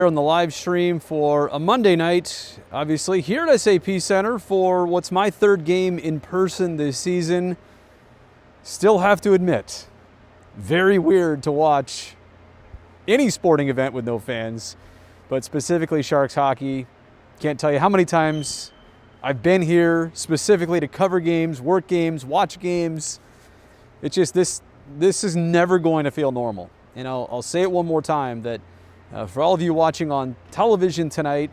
On the live stream for a Monday night, obviously here at SAP Center for what's my third game in person this season. Still have to admit, very weird to watch any sporting event with no fans, but specifically Sharks hockey. Can't tell you how many times I've been here specifically to cover games, work games, watch games. It's just this is never going to feel normal. And I'll say it one more time that for all of you watching on television tonight,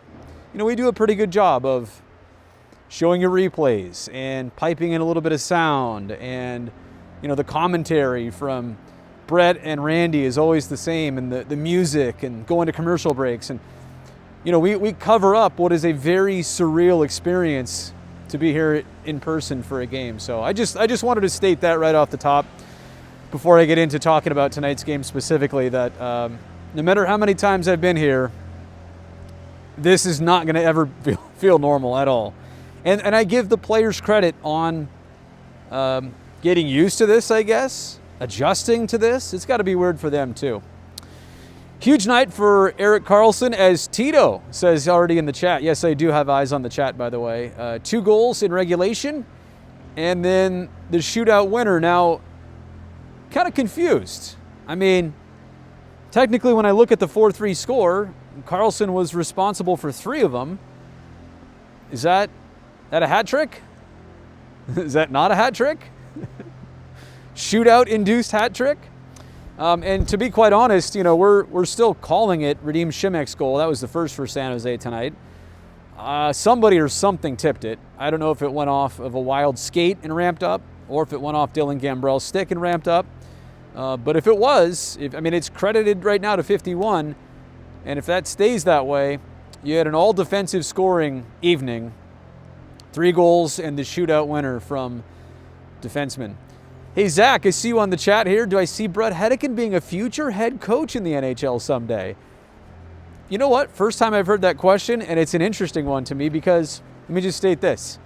we do a pretty good job of showing you replays and piping in a little bit of sound, and the commentary from Brett and Randy is always the same, and the music and going to commercial breaks, and we cover up what is a very surreal experience to be here in person for a game. So I just wanted to state that right off the top before I get into talking about tonight's game specifically, that no matter how many times I've been here, this is not going to ever feel normal at all. And I give the players credit on getting used to this, I guess, adjusting to this. It's got to be weird for them too. Huge night for Eric Carlson, as Tito says already in the chat. Yes, I do have eyes on the chat, by the way. 2 goals in regulation, and then the shootout winner. Now, kind of confused. I mean, technically, when I look at the 4-3 score, Carlson was responsible for 3 of them. Is that a hat trick? Is that not a hat trick? Shootout-induced hat trick? And to be quite honest, we're still calling it Radim Šimek's goal. That was the first for San Jose tonight. Somebody or something tipped it. I don't know if it went off of a wild skate and ramped up, or if it went off Dylan Gambrell's stick and ramped up. But if it was, it's credited right now to 51, and if that stays that way, you had an all-defensive scoring evening, 3 goals and the shootout winner from defensemen. Hey, Zach, I see you on the chat here. Do I see Brett Hedican being a future head coach in the NHL someday? You know what? First time I've heard that question, and it's an interesting one to me because, let me just state this.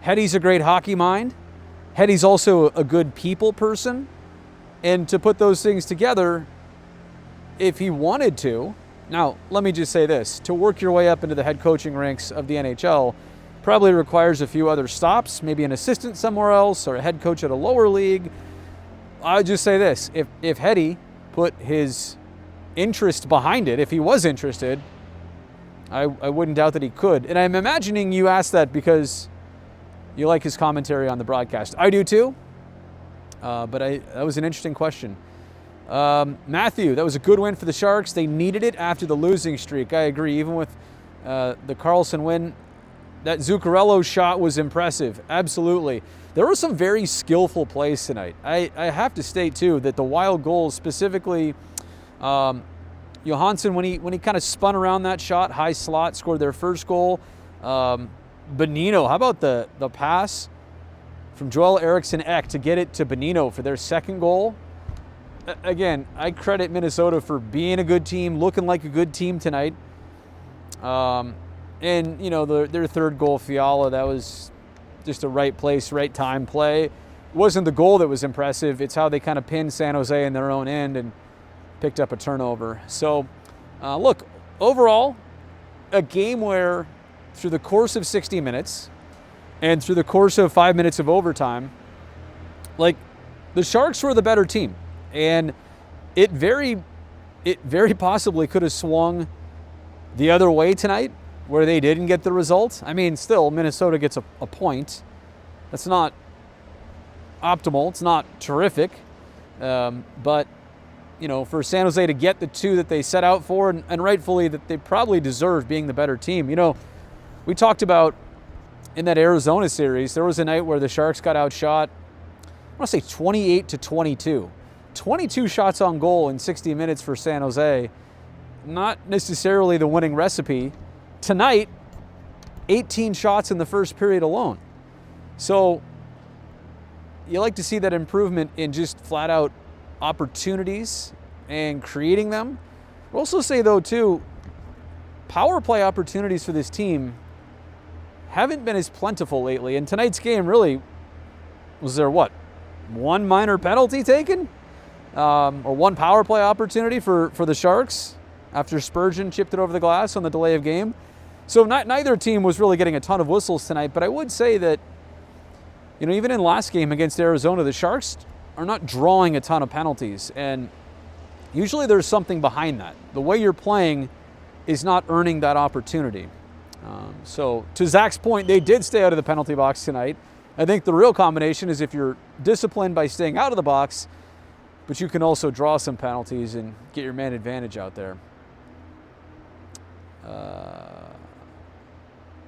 Heddy's a great hockey mind. Heddy's also a good people person. And to put those things together, if he wanted to, now let me just say this, to work your way up into the head coaching ranks of the NHL probably requires a few other stops, maybe an assistant somewhere else or a head coach at a lower league. I would just say this, if Heddy put his interest behind it, if he was interested, I wouldn't doubt that he could. And I'm imagining you asked that because you like his commentary on the broadcast. I do too. But that was an interesting question. Matthew, that was a good win for the Sharks. They needed it after the losing streak. I agree. Even with the Carlson win, that Zuccarello shot was impressive. Absolutely. There were some very skillful plays tonight. I have to state, too, that the wild goals, specifically Johansson, when he kind of spun around that shot, high slot, scored their first goal. Bonino, how about the pass from Joel Eriksson-Ek to get it to Bonino for their second goal? Again, I credit Minnesota for being a good team, looking like a good team tonight. And, their third goal, Fiala, that was just a right place, right time play. It wasn't the goal that was impressive. It's how they kind of pinned San Jose in their own end and picked up a turnover. So, look, overall, a game where through the course of 60 minutes and through the course of 5 minutes of overtime, the Sharks were the better team. And it very possibly could have swung the other way tonight, where they didn't get the result. Still, Minnesota gets a point. That's not optimal. It's not terrific. But, for San Jose to get the 2 that they set out for, and rightfully that they probably deserve being the better team. We talked about in that Arizona series, there was a night where the Sharks got outshot, I want to say 28-22. 22 shots on goal in 60 minutes for San Jose. Not necessarily the winning recipe. Tonight, 18 shots in the first period alone. So you like to see that improvement in just flat out opportunities and creating them. I'll also say, though, too, power play opportunities for this team haven't been as plentiful lately. And tonight's game really, was there one minor penalty taken? Or one power play opportunity for the Sharks? after Spurgeon chipped it over the glass on the delay of game. So neither team was really getting a ton of whistles tonight, but I would say that, even in last game against Arizona, the Sharks are not drawing a ton of penalties, and usually there's something behind that. The way you're playing is not earning that opportunity. So to Zach's point, they did stay out of the penalty box tonight. I think the real combination is if you're disciplined by staying out of the box, but you can also draw some penalties and get your man advantage out there.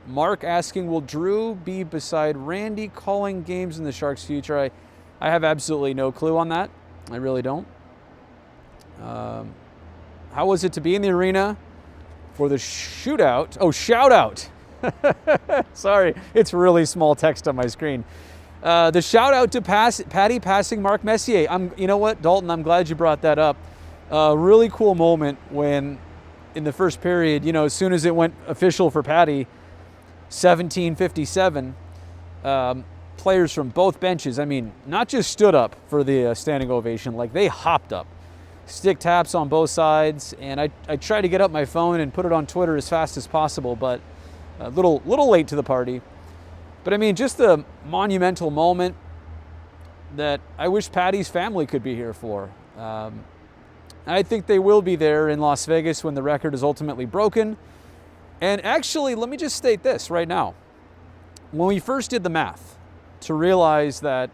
Mark asking, will Drew be beside Randy calling games in the Sharks' future? I have absolutely no clue on that. I really don't. How was it to be in the arena for the shootout? Oh, shout out. Sorry, it's really small text on my screen. The shout out to Patty passing Mark Messier. You know what, Dalton, I'm glad you brought that up. Really cool moment when in the first period, as soon as it went official for Patty, 17:57, players from both benches, not just stood up for the standing ovation, like they hopped up. Stick taps on both sides, and I tried to get up my phone and put it on Twitter as fast as possible, but a little late to the party. But just a monumental moment that I wish Patty's family could be here for. I think they will be there in Las Vegas when the record is ultimately broken. And actually, let me just state this right now. When we first did the math to realize that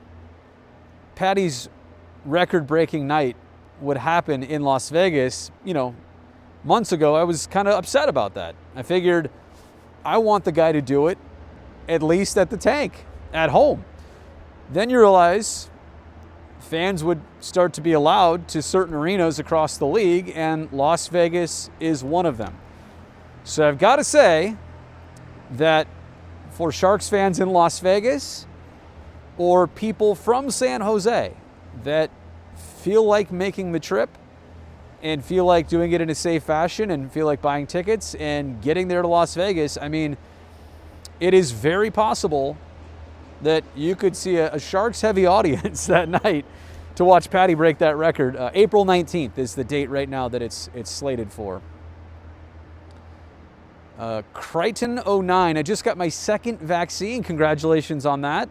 Patty's record-breaking night would happen in Las Vegas, months ago, I was kind of upset about that. I figured I want the guy to do it at least at the tank, at home. Then you realize fans would start to be allowed to certain arenas across the league, and Las Vegas is one of them. So I've got to say that for Sharks fans in Las Vegas or people from San Jose that feel like making the trip and feel like doing it in a safe fashion and feel like buying tickets and getting there to Las Vegas, it is very possible that you could see a Sharks heavy audience that night to watch Patty break that record. April 19th is the date right now that it's slated for. Crichton09, I just got my second vaccine. Congratulations on that.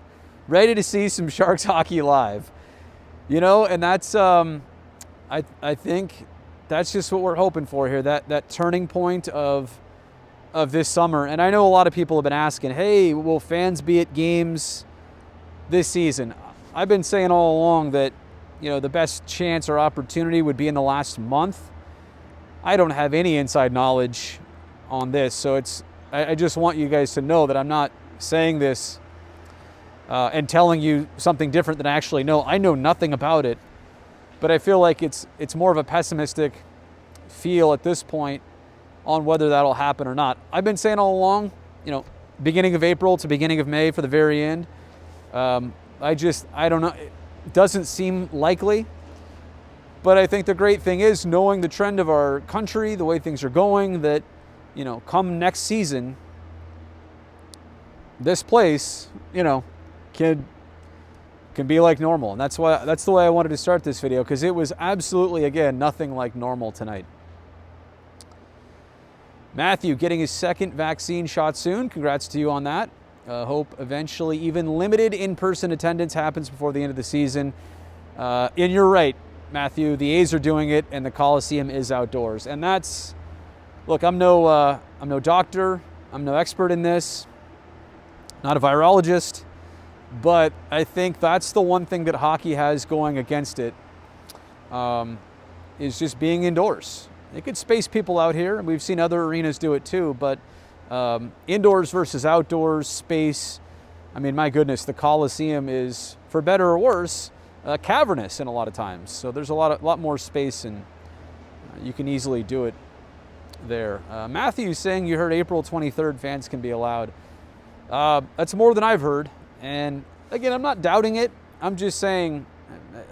Ready to see some Sharks hockey live. And that's, I think that's just what we're hoping for here, that turning point of this summer. And I know a lot of people have been asking, hey, will fans be at games this season? I've been saying all along that, the best chance or opportunity would be in the last month. I don't have any inside knowledge on this, so I just want you guys to know that I'm not saying this and telling you something different than I actually know. I know nothing about it, but I feel like it's more of a pessimistic feel at this point on whether that'll happen or not. I've been saying all along, beginning of April to beginning of May for the very end. I don't know. It doesn't seem likely, but I think the great thing is knowing the trend of our country, the way things are going, that come next season, this place, can be like normal. And that's the way I wanted to start this video, because it was absolutely, again, nothing like normal tonight. Matthew getting his second vaccine shot soon. Congrats to you on that. Hope eventually even limited in-person attendance happens before the end of the season. And you're right, Matthew, the A's are doing it and the Coliseum is outdoors. And that's, look, I'm no doctor, I'm no expert in this, not a virologist, but I think that's the one thing that hockey has going against it, is just being indoors. It could space people out here, and we've seen other arenas do it too, but indoors versus outdoors, space, my goodness, the Coliseum is, for better or worse, cavernous in a lot of times. So there's a lot more space, and you can easily do it there. Matthew's saying you heard April 23rd fans can be allowed. That's more than I've heard. And again, I'm not doubting it. I'm just saying,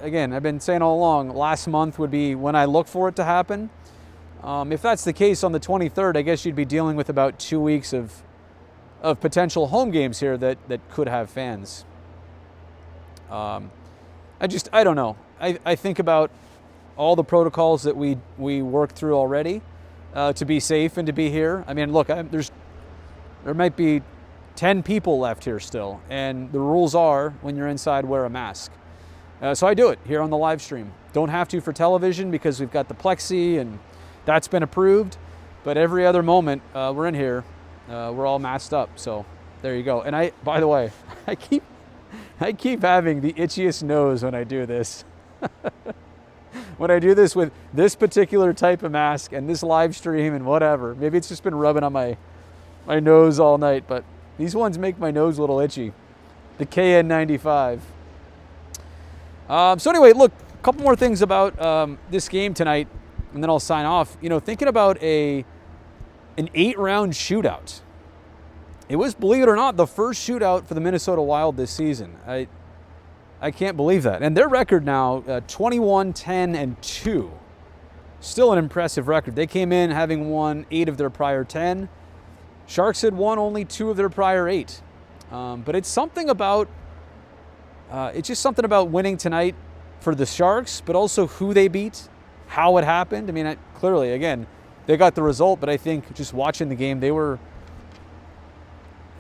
again, I've been saying all along, last month would be when I look for it to happen. If that's the case on the 23rd, I guess you'd be dealing with about 2 weeks of potential home games here that could have fans. I don't know. I think about all the protocols that we worked through already. to be safe and to be here. I mean, look, there might be 10 people left here still, and the rules are when you're inside, wear a mask. So I do it here on the live stream. Don't have to for television because we've got the plexi and that's been approved. But every other moment we're in here, we're all masked up. So there you go. And by the way, I keep having the itchiest nose when I do this. When I do this with this particular type of mask and this live stream and whatever. Maybe it's just been rubbing on my nose all night, but these ones make my nose a little itchy. The KN95. So anyway, look, a couple more things about this game tonight, and then I'll sign off. You know, thinking about an 8-round shootout. It was, believe it or not, the first shootout for the Minnesota Wild this season. I can't believe that. And their record now, 21-10-2. Still an impressive record. They came in having won 8 of their prior 10. Sharks had won only 2 of their prior 8. But it's something about, it's just something about winning tonight for the Sharks, but also who they beat, how it happened. I mean, clearly, again, they got the result, but I think just watching the game,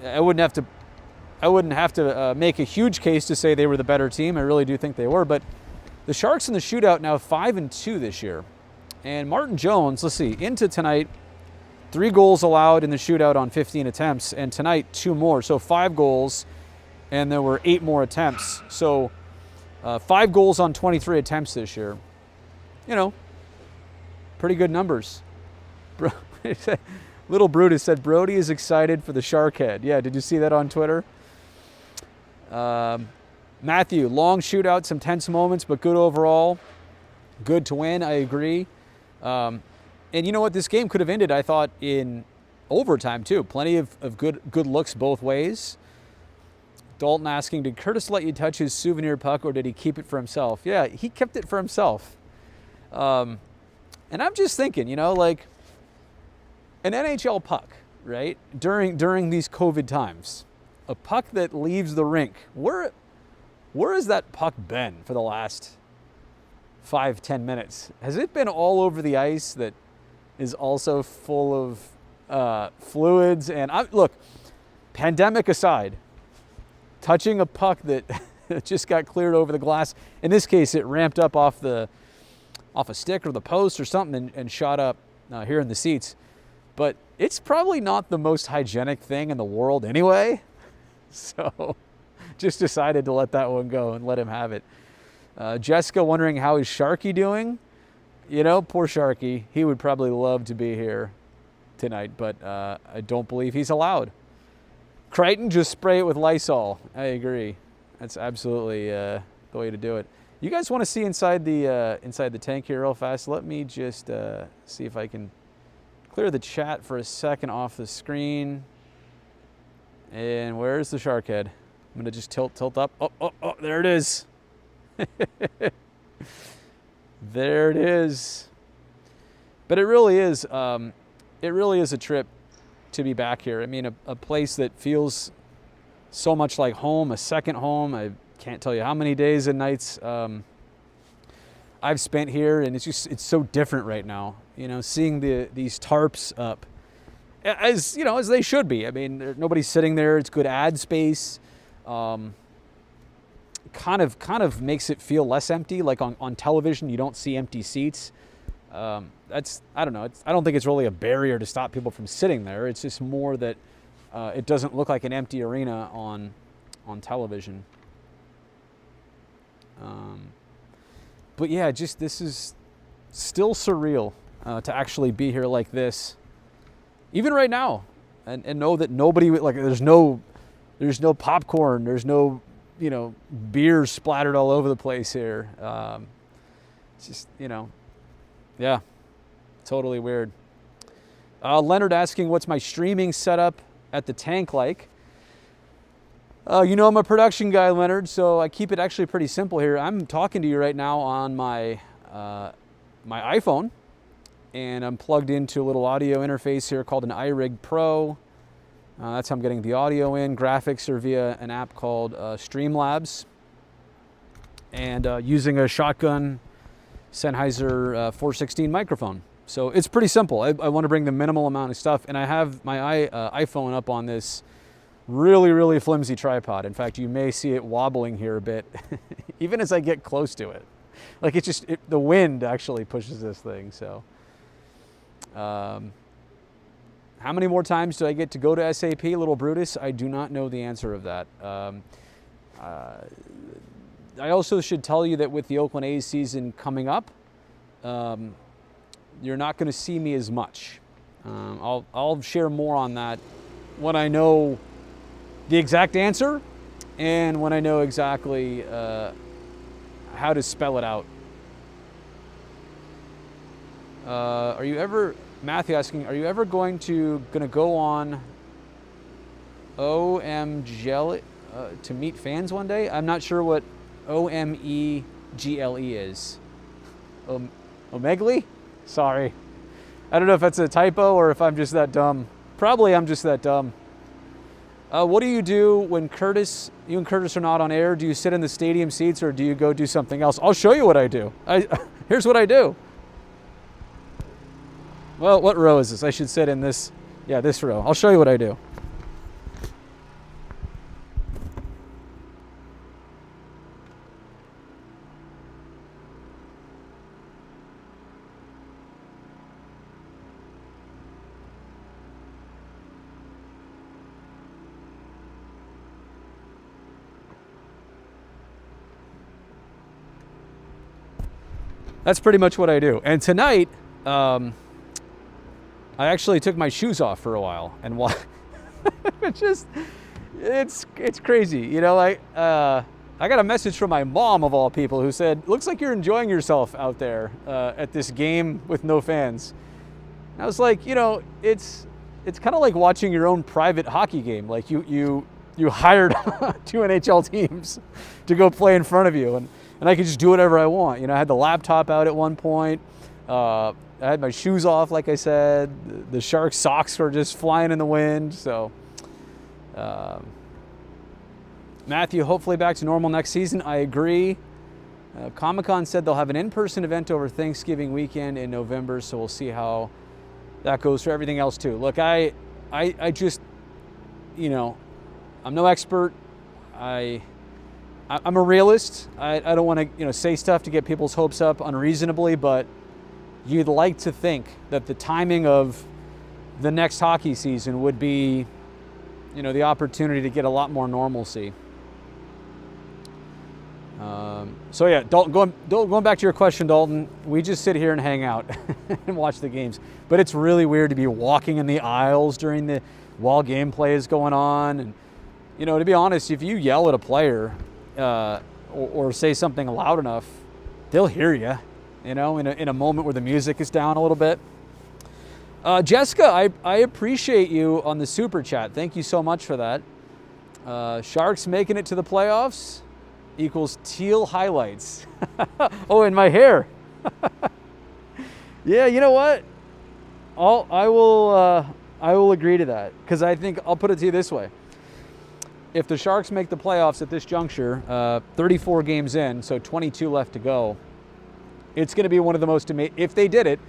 I wouldn't have to make a huge case to say they were the better team. I really do think they were. But the Sharks in the shootout now 5-2 this year. And Martin Jones, let's see, into tonight, 3 goals allowed in the shootout on 15 attempts, and tonight 2 more. So 5 goals, and there were 8 more attempts. So 5 goals on 23 attempts this year. You know, pretty good numbers. Little Brutus said, Brody is excited for the Shark head. Yeah, did you see that on Twitter? Matthew, long shootout, some tense moments, but good overall. Good to win, I agree. And you know what? This game could have ended, I thought, in overtime, too. Plenty of good looks both ways. Dalton asking, did Curtis let you touch his souvenir puck, or did he keep it for himself? Yeah, he kept it for himself. And I'm just thinking, you know, like an NHL puck, right, during these COVID times, a puck that leaves the rink, where has that puck been for the last 5-10 minutes? Has it been all over the ice that is also full of fluids? And look, pandemic aside, touching a puck that just got cleared over the glass, in this case it ramped up off a stick or the post or something and shot up here in the seats. But it's probably not the most hygienic thing in the world anyway. So just decided to let that one go and let him have it. Jessica wondering, how is Sharky doing? You know, poor Sharky. He would probably love to be here tonight, but I don't believe he's allowed. Crichton, just spray it with Lysol. I agree. That's absolutely the way to do it. You guys want to see inside the tank here real fast? Let me just see if I can clear the chat for a second off the screen. And where's the shark head? I'm going to just tilt up. Oh, there it is. There it is. But it really is a trip to be back here. I mean, a place that feels so much like home, a second home. I can't tell you how many days and nights I've spent here, and it's so different right now. You know, seeing these tarps up, as you know, as they should be. I mean, nobody's sitting there. It's good ad space. Kind of makes it feel less empty. Like on television, you don't see empty seats. I don't know. I don't think it's really a barrier to stop people from sitting there. It's just more that it doesn't look like an empty arena on television. But yeah, just this is still surreal to actually be here like this, even right now, and know that nobody, like, there's no popcorn, there's no, you know, beer splattered all over the place here. It's just, you know, yeah, totally weird. Leonard asking, what's my streaming setup at the tank like? You know, I'm a production guy, Leonard, so I keep it actually pretty simple here. I'm talking to you right now on my my iPhone, and I'm plugged into a little audio interface here called an iRig Pro. That's how I'm getting the audio in. Graphics are via an app called Streamlabs, and using a shotgun Sennheiser 416 microphone. So it's pretty simple. I want to bring the minimal amount of stuff, and I have my iPhone up on this really, really flimsy tripod. In fact, you may see it wobbling here a bit, even as I get close to it. Like the wind actually pushes this thing. So, how many more times do I get to go to SAP, Little Brutus? I do not know the answer of that. I also should tell you that with the Oakland A's season coming up, you're not going to see me as much. I'll share more on that when I know the exact answer and when I know exactly how to spell it out. Matthew asking, are you ever going to go on OMGL to meet fans one day? I'm not sure what OMEGLE is. Omegle? Sorry. I don't know if that's a typo or if I'm just that dumb. Probably I'm just that dumb. What do you do when you and Curtis are not on air? Do you sit in the stadium seats or do you go do something else? I'll show you what I do. Here's what I do. Well, what row is this? I should sit in this. Yeah, this row. I'll show you what I do. That's pretty much what I do. And tonight, I actually took my shoes off for a while, and it's crazy. You know, I got a message from my mom of all people who said, "Looks like you're enjoying yourself out there at this game with no fans." And I was like, you know, it's kind of like watching your own private hockey game. Like you hired 2 NHL teams to go play in front of you, and I could just do whatever I want. You know, I had the laptop out at one point. I had my shoes off, like I said. The Sharks' socks were just flying in the wind. So, Matthew, hopefully back to normal next season. I agree. Comic-Con said they'll have an in-person event over Thanksgiving weekend in November, so we'll see how that goes for everything else too. Look, I just, you know, I'm no expert. I'm a realist. I don't want to, you know, say stuff to get people's hopes up unreasonably, but you'd like to think that the timing of the next hockey season would be, you know, the opportunity to get a lot more normalcy. So yeah, Dalton, going back to your question, Dalton, we just sit here and hang out and watch the games. But it's really weird to be walking in the aisles while gameplay is going on. And, you know, to be honest, if you yell at a player or say something loud enough, they'll hear you, you know, in a moment where the music is down a little bit. Jessica, I appreciate you on the super chat. Thank you so much for that. Sharks making it to the playoffs equals teal highlights. Oh, and my hair. Yeah, you know what? I will agree to that, because I think I'll put it to you this way. If the Sharks make the playoffs at this juncture, 34 games in, so 22 left to go, it's going to be one of the most if they did it,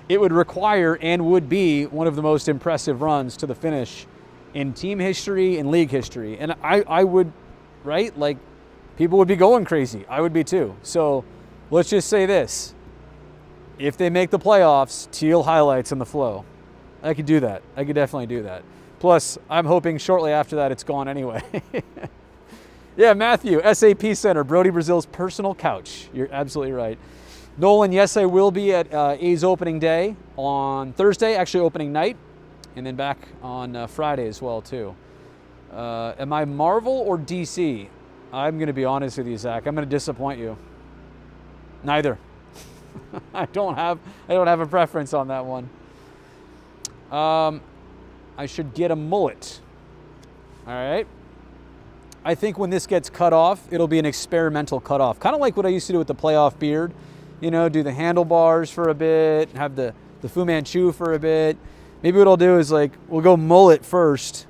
it would require and would be one of the most impressive runs to the finish in team history and league history. And I would, right? Like, people would be going crazy. I would be too. So let's just say this. If they make the playoffs, teal highlights in the flow. I could do that. I could definitely do that. Plus, I'm hoping shortly after that it's gone anyway. Yeah, Matthew, SAP Center, Brody Brazil's personal couch. You're absolutely right. Nolan, yes, I will be at A's opening day on Thursday, actually opening night, and then back on Friday as well, too. Am I Marvel or DC? I'm going to be honest with you, Zach. I'm going to disappoint you. Neither. I don't have a preference on that one. I should get a mullet. All right. I think when this gets cut off, it'll be an experimental cut off. Kind of like what I used to do with the playoff beard. You know, do the handlebars for a bit, have the Fu Manchu for a bit. Maybe what I'll do is, like, we'll go mullet first,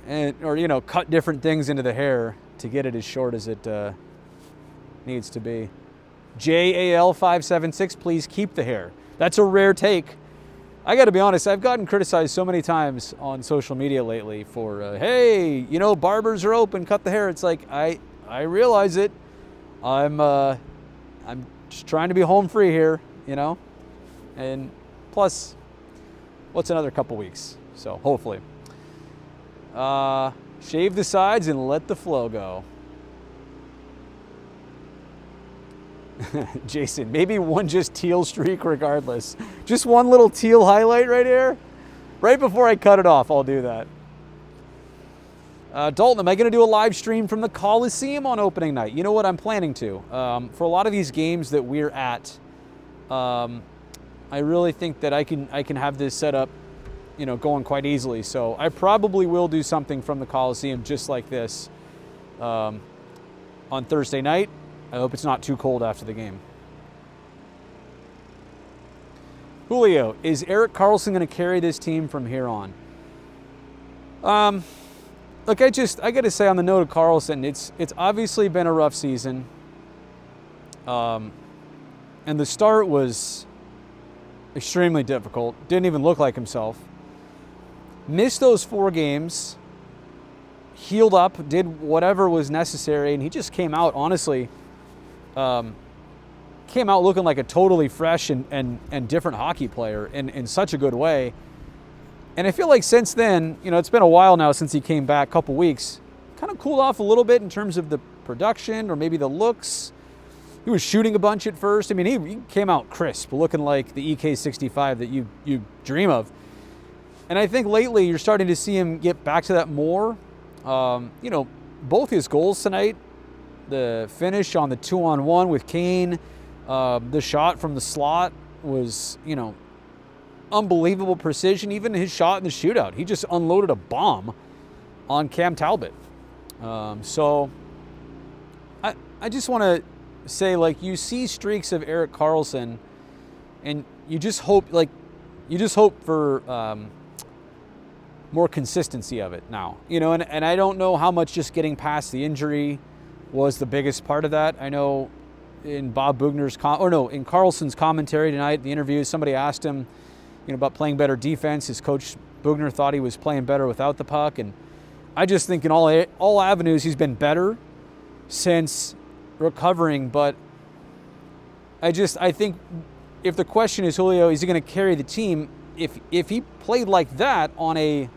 or, you know, cut different things into the hair to get it as short as it needs to be. JAL576, please keep the hair. That's a rare take. I got to be honest, I've gotten criticized so many times on social media lately for, hey, you know, barbers are open, cut the hair. It's like, I realize it. I'm just trying to be home free here, you know? And plus, what's another couple weeks? So hopefully. Shave the sides and let the flow go. Jason, maybe one just teal streak regardless. Just one little teal highlight right here. Right before I cut it off, I'll do that. Dalton, am I going to do a live stream from the Coliseum on opening night? You know what, I'm planning to. For a lot of these games that we're at, I really think that I can have this set up, you know, going quite easily. So I probably will do something from the Coliseum just like this on Thursday night. I hope it's not too cold after the game. Julio, is Erik Carlson going to carry this team from here on? Look, I got to say on the note of Carlson, it's obviously been a rough season. And the start was extremely difficult. Didn't even look like himself. Missed those 4 games. Healed up, did whatever was necessary, and he just came out, honestly, came out looking like a totally fresh and different hockey player in such a good way. And I feel like since then, you know, it's been a while now since he came back, a couple weeks, kind of cooled off a little bit in terms of the production or maybe the looks. He was shooting a bunch at first. I mean, he came out crisp, looking like the EK65 that you dream of. And I think lately you're starting to see him get back to that more. You know, both his goals tonight, the finish on the 2-on-1 with Kane, the shot from the slot was, you know, unbelievable precision. Even his shot in the shootout, he just unloaded a bomb on Cam Talbot. So I just want to say, like, you see streaks of Erik Carlson and you just hope for more consistency of it now, you know, and I don't know how much just getting past the injury was the biggest part of that. I know in in Carlson's commentary tonight, the interview, somebody asked him, you know, about playing better defense. His coach Bugner thought he was playing better without the puck, and I just think in all avenues he's been better since recovering. But I think if the question is, Julio, is he going to carry the team? If he played like that on a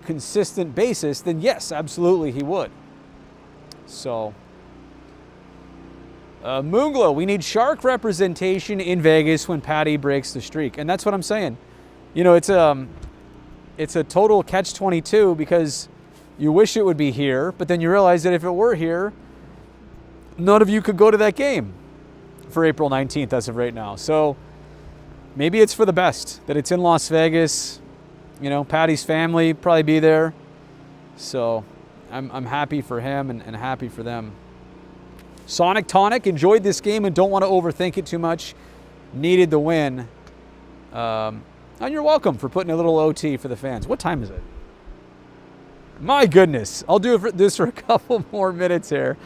consistent basis, then yes, absolutely he would. So, Moonglow, we need Shark representation in Vegas when Patty breaks the streak, and that's what I'm saying. You know, it's a total catch-22 because you wish it would be here, but then you realize that if it were here, none of you could go to that game for April 19th as of right now. So maybe it's for the best that it's in Las Vegas. You know, Patty's family probably be there. So I'm happy for him and happy for them. Sonic Tonic, enjoyed this game and don't want to overthink it too much. Needed the win. And you're welcome for putting a little OT for the fans. What time is it? My goodness. I'll do this for a couple more minutes here.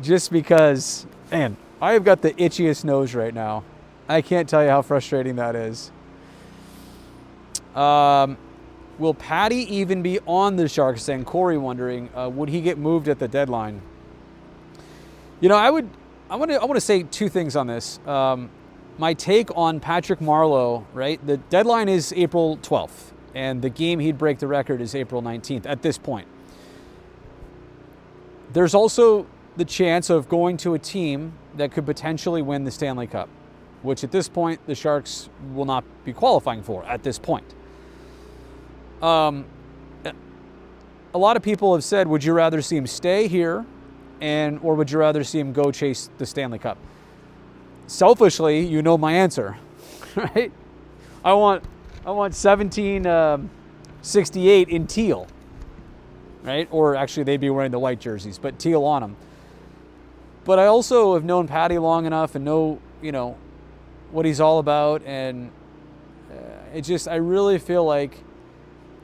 Just because, man, I have got the itchiest nose right now. I can't tell you how frustrating that is. Will Patty even be on the Sharks then? Corey wondering, would he get moved at the deadline? You know, I want to say two things on this. My take on Patrick Marleau, right? The deadline is April 12th, and the game he'd break the record is April 19th at this point. There's also the chance of going to a team that could potentially win the Stanley Cup, which at this point the Sharks will not be qualifying for at this point. A lot of people have said, would you rather see him stay here or would you rather see him go chase the Stanley Cup? Selfishly, you know my answer, right? I want 1768 in teal, right? Or actually they'd be wearing the white jerseys, but teal on them. But I also have known Patty long enough and know, you know, what he's all about. And I really feel like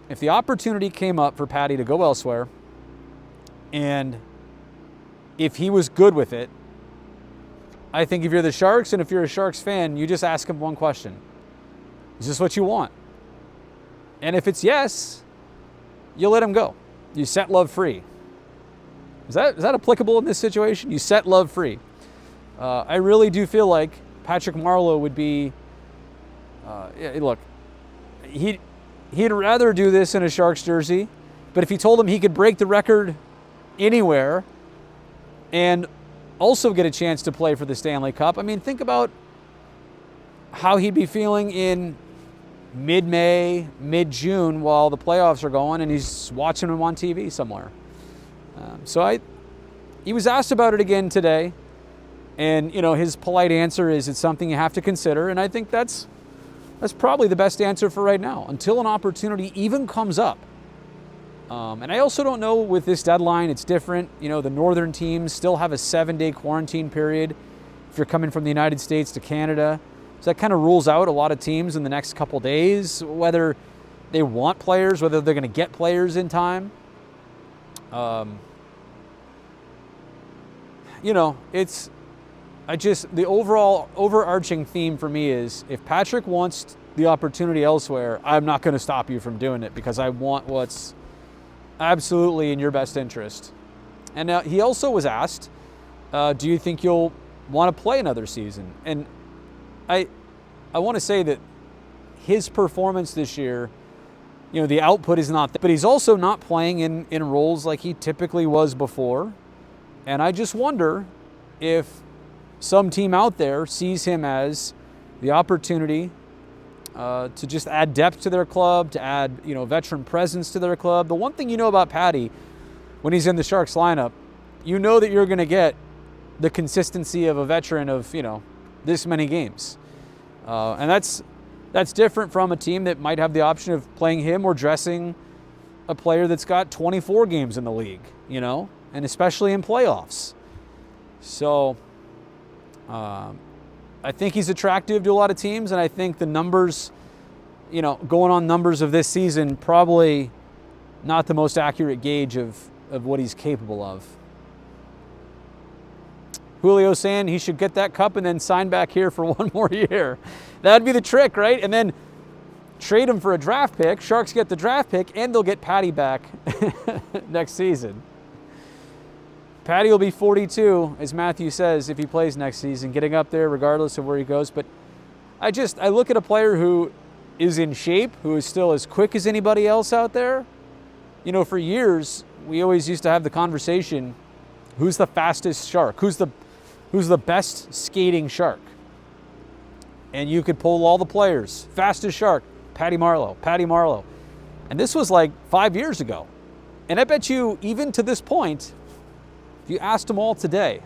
if the opportunity came up for Patty to go elsewhere, and if he was good with it, I think if you're the Sharks and if you're a Sharks fan, you just ask him one question. Is this what you want? And if it's yes, you let him go. You set Love free. Is that applicable in this situation? You set Love free. I really do feel like Patrick Marleau would be, look, he'd rather do this in a Sharks jersey, but if you told him he could break the record anywhere and also get a chance to play for the Stanley Cup, I mean, think about how he'd be feeling in mid-May, mid-June while the playoffs are going and he's watching them on TV somewhere. He was asked about it again today, and his polite answer is it's something you have to consider, and I think that's probably the best answer for right now until an opportunity even comes up. And I also don't know with this deadline, it's different. The northern teams still have a 7-day quarantine period if you're coming from the United States to Canada. So that kind of rules out a lot of teams in the next couple days, whether they want players, whether they're going to get players in time. The overall overarching theme for me is if Patrick wants the opportunity elsewhere, I'm not going to stop you from doing it because I want what's absolutely in your best interest. And now he also was asked, do you think you'll want to play another season? And I want to say that his performance this year, the output is not there, but he's also not playing in roles like he typically was before. And I just wonder if some team out there sees him as the opportunity to just add depth to their club, to add, veteran presence to their club. The one thing you know about Patty when he's in the Sharks lineup, that you're going to get the consistency of a veteran of, this many games. And that's different from a team that might have the option of playing him or dressing a player that's got 24 games in the league, and especially in playoffs. So I think he's attractive to a lot of teams, and I think the numbers, going on numbers of this season, probably not the most accurate gauge of what he's capable of. Julio saying he should get that cup and then sign back here for one more year. That'd be the trick, right? And then trade him for a draft pick. Sharks get the draft pick, and they'll get Patty back next season. Patty will be 42, as Matthew says, if he plays next season, getting up there regardless of where he goes. But I look at a player who is in shape, who is still as quick as anybody else out there. For years, we always used to have the conversation, who's the fastest Shark? Who's the best skating Shark? And you could pull all the players. Fastest Shark, Patty Marleau. And this was like 5 years ago. And I bet you, even to this point, if you asked them all today,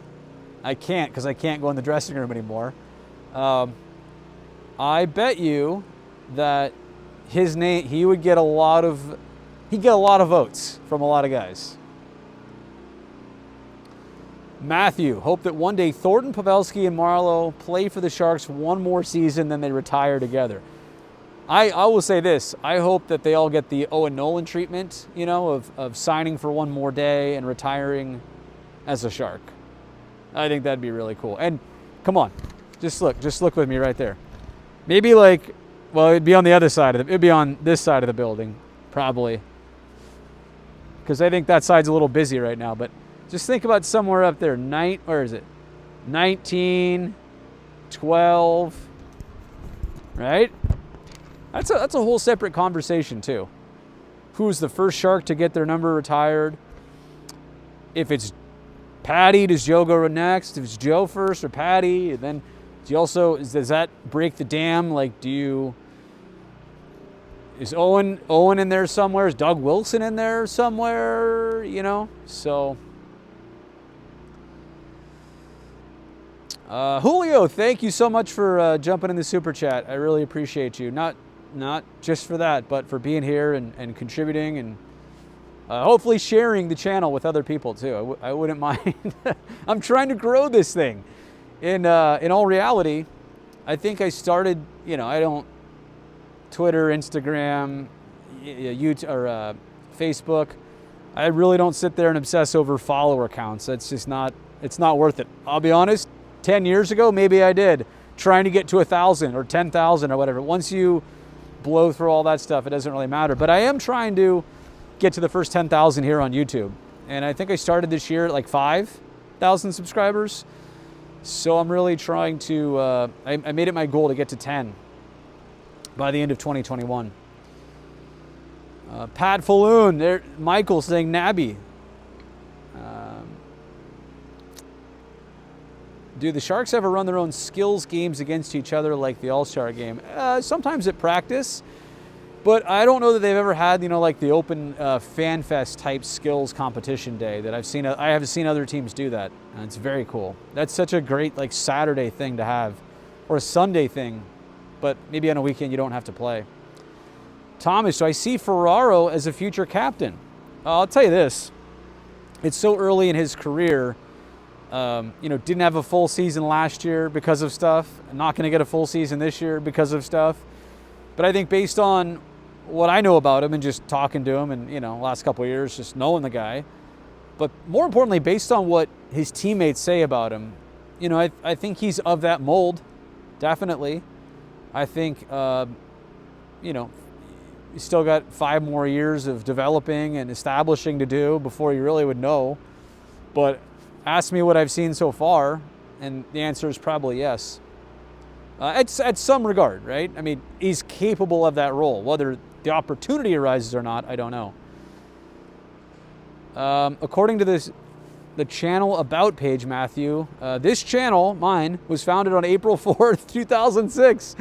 I can't because I can't go in the dressing room anymore. I bet you that his name, he'd get a lot of votes from a lot of guys. Matthew, hope that one day Thornton, Pavelski, and Marleau play for the Sharks one more season, then they retire together. I will say this. I hope that they all get the Owen Nolan treatment, of signing for one more day and retiring as a Shark. I think that'd be really cool. And come on, just look with me right there. Maybe it'd be on the other side it'd be on this side of the building, probably. Because I think that side's a little busy right now, but just think about somewhere up there, where is it? 19, 12, right? That's a whole separate conversation too. Who's the first Shark to get their number retired? If it's Patty, does Joe go next? If it's Joe first or Patty, then does that break the dam? Is Owen in there somewhere? Is Doug Wilson in there somewhere? So Julio, thank you so much for jumping in the super chat. I really appreciate you. Not just for that, but for being here and contributing and hopefully sharing the channel with other people too. I wouldn't mind. I'm trying to grow this thing. In all reality, I think I started, I don't Twitter, Instagram, YouTube, or Facebook. I really don't sit there and obsess over follower counts. It's just not worth it. I'll be honest, 10 years ago, maybe I did, trying to get to 1,000 or 10,000 or whatever. Once you blow through all that stuff, it doesn't really matter. But I am trying to get to the first 10,000 here on YouTube. And I think I started this year at like 5,000 subscribers. So I'm really trying to, I made it my goal to get to 10 by the end of 2021. Pat Falloon, there, Michael saying Nabby. Do the Sharks ever run their own skills games against each other like the All-Star game? Sometimes at practice, but I don't know that they've ever had, you know, like the open fan fest type skills competition day that I've seen. I have seen other teams do that, and it's very cool. That's such a great like Saturday thing to have, or a Sunday thing, but maybe on a weekend you don't have to play. Thomas, do I see Ferraro as a future captain? I'll tell you this, it's so early in his career. You know, didn't have a full season last year because of stuff. Not going to get a full season this year because of stuff. But I think based on what I know about him and just talking to him and, you know, last couple of years, just knowing the guy, but more importantly, based on what his teammates say about him, you know, I think he's of that mold, definitely. I think, you know, he's still got 5 more years of developing and establishing to do before you really would know. But ask me what I've seen so far, and the answer is probably yes. At some regard, right? I mean, he's capable of that role. Whether the opportunity arises or not, I don't know. According to the channel about page, Matthew, this channel, mine, was founded on April 4th, 2006.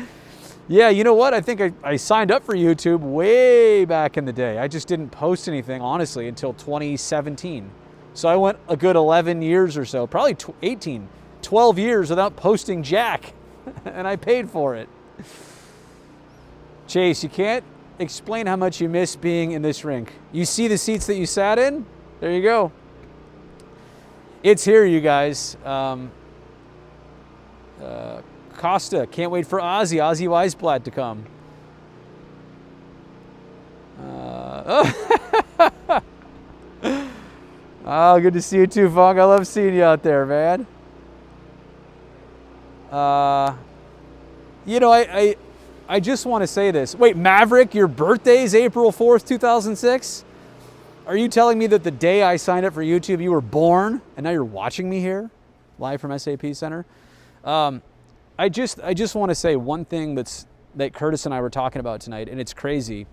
Yeah, you know what? I think I signed up for YouTube way back in the day. I just didn't post anything, honestly, until 2017. So I went a good 11 years or so, probably 12 years without posting jack, and I paid for it. Chase, you can't explain how much you miss being in this rink. You see the seats that you sat in? There you go. It's here, you guys. Costa, can't wait for Ozzy Weisblatt to come. Oh, good to see you too, Funk. I love seeing you out there, man. You know, I just want to say this. Wait, Maverick, your birthday is April 4th, 2006? Are you telling me that the day I signed up for YouTube, you were born, and now you're watching me here, live from SAP Center? I just want to say one thing that Curtis and I were talking about tonight, and it's crazy.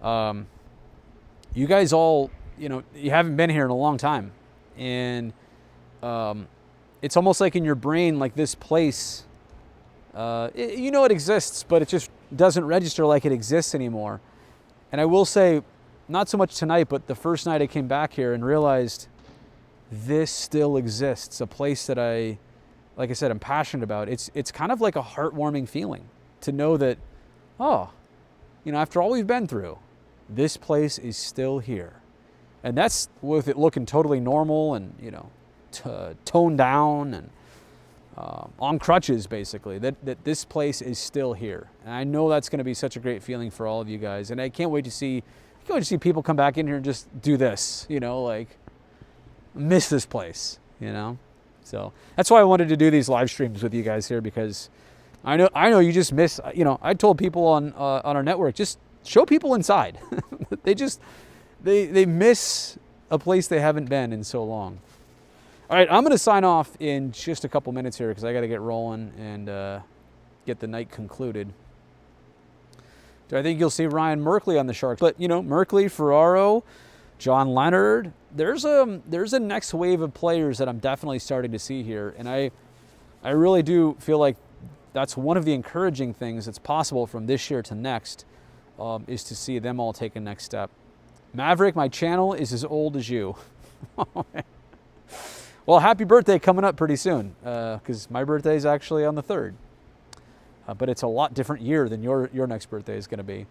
You guys all, you know, you haven't been here in a long time, and it's almost like in your brain, like this place, you know it exists, but it just doesn't register like it exists anymore. And I will say, not so much tonight, but the first night I came back here and realized this still exists, a place that like I said, I'm passionate about. It's kind of like a heartwarming feeling to know that, oh, you know, after all we've been through, this place is still here. And that's with it looking totally normal and, you know, toned down and on crutches, basically, that this place is still here. And I know that's going to be such a great feeling for all of you guys. And I can't wait to see people come back in here and just do this, you know, like miss this place, you know. So that's why I wanted to do these live streams with you guys here, because I know you just miss, you know, I told people on our network, just show people inside. They miss a place they haven't been in so long. All right, I'm going to sign off in just a couple minutes here because I got to get rolling and get the night concluded. Do I think you'll see Ryan Merkley on the Sharks? But, you know, Merkley, Ferraro, John Leonard, there's a next wave of players that I'm definitely starting to see here. And I really do feel like that's one of the encouraging things that's possible from this year to next, is to see them all take a next step. Maverick, my channel is as old as you. Well, happy birthday coming up pretty soon, because my birthday is actually on the 3rd. But it's a lot different year than your next birthday is going to be.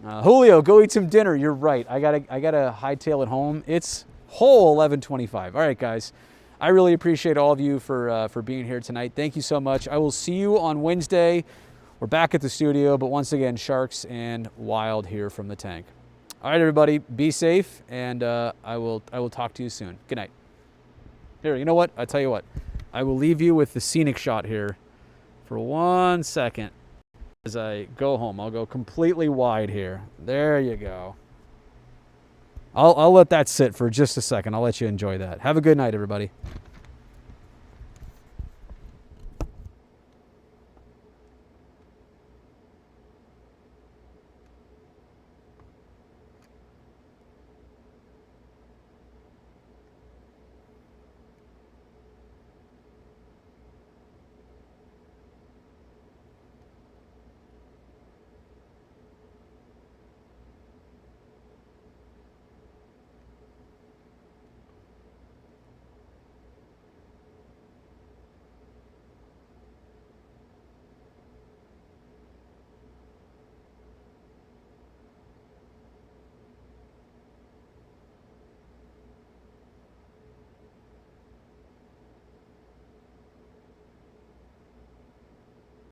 Julio, go eat some dinner. You're right. I gotta hightail it home. It's whole 11:25. All right, guys. I really appreciate all of you for being here tonight. Thank you so much. I will see you on Wednesday. We're back at the studio, but once again, Sharks and Wild here from the tank. All right, everybody, be safe, and I will talk to you soon. Good night. Here, you know what? I'll tell you what. I will leave you with the scenic shot here for 1 second as I go home. I'll go completely wide here. There you go. I'll let that sit for just a second. I'll let you enjoy that. Have a good night, everybody.